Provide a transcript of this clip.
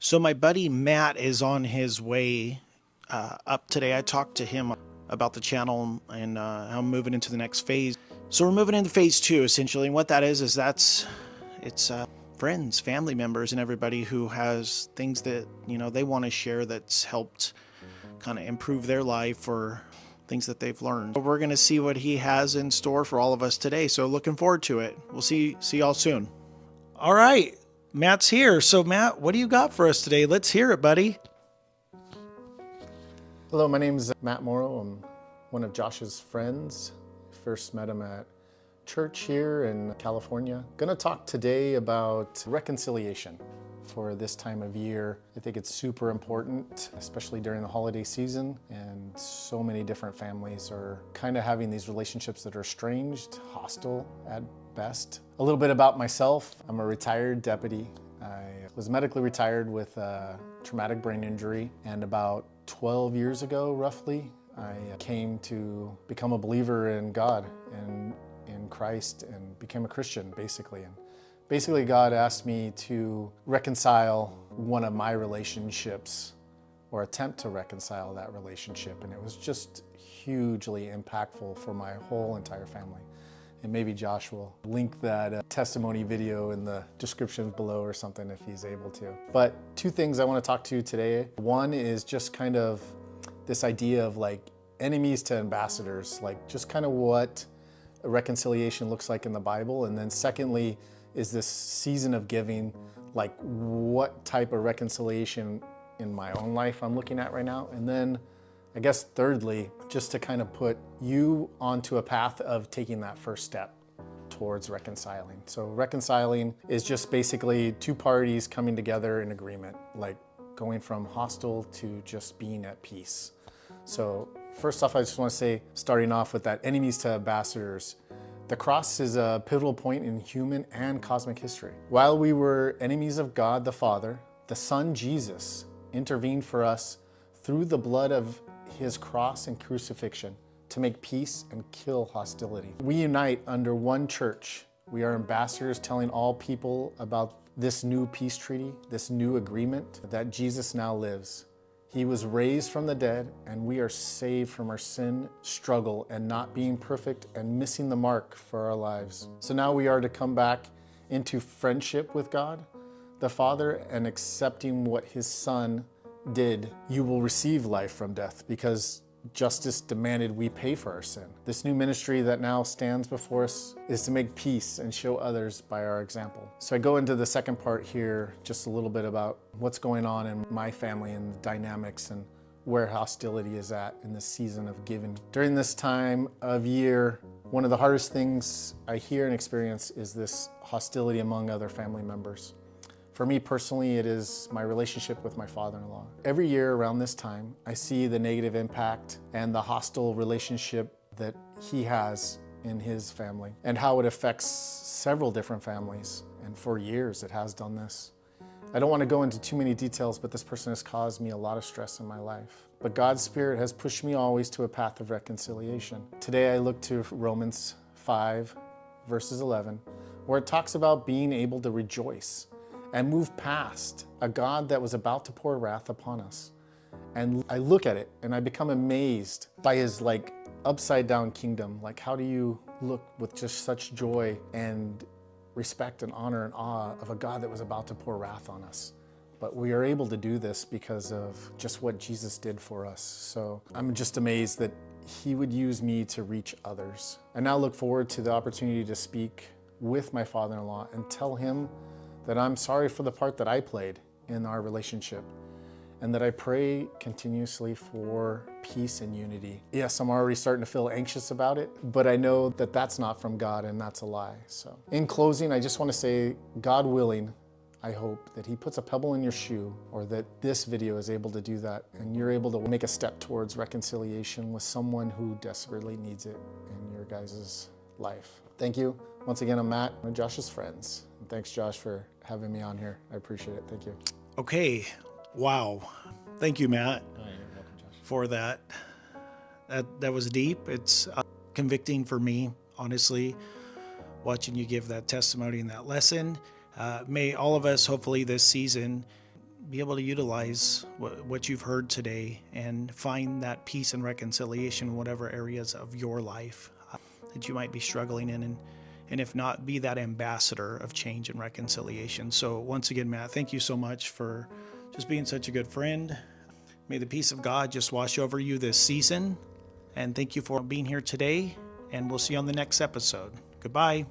So my buddy Matt is on his way up today. I talked to him about the channel and how I'm moving into the next phase. So we're moving into phase two essentially, and what that is it's friends, family members, and everybody who has things that they want to share that's helped kind of improve their life or things that they've learned. So we're gonna see what he has in store for all of us today. So looking forward to it. We'll see y'all soon. All right. Matt's here. So Matt, what do you got for us today? Let's hear it, buddy. Hello, my name is Matt Morrow. I'm one of Josh's friends. First met him at church here in California. Gonna talk today about reconciliation for this time of year. I think it's super important, especially during the holiday season, and so many different families are kind of having these relationships that are estranged, hostile at best. A little bit about myself. I'm a retired deputy. I was medically retired with a traumatic brain injury, and about 12 years ago, roughly, I came to become a believer in God and in Christ and became a Christian, basically. And basically, God asked me to reconcile one of my relationships or attempt to reconcile that relationship. And it was just hugely impactful for my whole entire family. And maybe Josh will link that testimony video in the description below or something if he's able to. But two things I want to talk to today. One is just kind of this idea of like enemies to ambassadors, like just kind of what a reconciliation looks like in the Bible. And then secondly, is this season of giving, like what type of reconciliation in my own life I'm looking at right now. And then I guess thirdly, just to kind of put you onto a path of taking that first step towards reconciling. So reconciling is just basically two parties coming together in agreement, like going from hostile to just being at peace. So first off, I just want to say, starting off with that enemies to ambassadors, the cross is a pivotal point in human and cosmic history. While we were enemies of God the Father, the Son Jesus intervened for us through the blood of his cross and crucifixion to make peace and kill hostility. We unite under one church. We are ambassadors telling all people about this new peace treaty, this new agreement that Jesus now lives. He was raised from the dead, and we are saved from our sin, struggle, and not being perfect and missing the mark for our lives. So now we are to come back into friendship with God, the Father, and accepting what his Son did. You will receive life from death because justice demanded we pay for our sin. This new ministry that now stands before us is to make peace and show others by our example. So I go into the second part here, just a little bit about what's going on in my family and the dynamics and where hostility is at in this season of giving. During this time of year, one of the hardest things I hear and experience is this hostility among other family members. For me personally, it is my relationship with my father-in-law. Every year around this time, I see the negative impact and the hostile relationship that he has in his family and how it affects several different families. And for years, it has done this. I don't want to go into too many details, but this person has caused me a lot of stress in my life. But God's Spirit has pushed me always to a path of reconciliation. Today, I look to Romans 5, verses 11, where it talks about being able to rejoice and move past a God that was about to pour wrath upon us. And I look at it and I become amazed by his like upside down kingdom. Like, how do you look with just such joy and respect and honor and awe of a God that was about to pour wrath on us? But we are able to do this because of just what Jesus did for us. So I'm just amazed that he would use me to reach others. I now look forward to the opportunity to speak with my father-in-law and tell him that I'm sorry for the part that I played in our relationship, and that I pray continuously for peace and unity. Yes, I'm already starting to feel anxious about it, but I know that that's not from God and that's a lie. So in closing, I just want to say, God willing, I hope that he puts a pebble in your shoe, or that this video is able to do that and you're able to make a step towards reconciliation with someone who desperately needs it in your guys' life. Thank you. Once again, I'm Matt, one of Josh's friends. And thanks, Josh, for having me on here. I appreciate it. Thank you. Okay. Wow. Thank you, Matt, You're welcome, Josh. for that. That was deep. It's convicting for me, honestly, watching you give that testimony and that lesson. May all of us, hopefully this season, be able to utilize what you've heard today and find that peace and reconciliation in whatever areas of your life that you might be struggling in, and if not, be that ambassador of change and reconciliation. So once again, Matt, thank you so much for just being such a good friend. May the peace of God just wash over you this season. And thank you for being here today. And we'll see you on the next episode. Goodbye.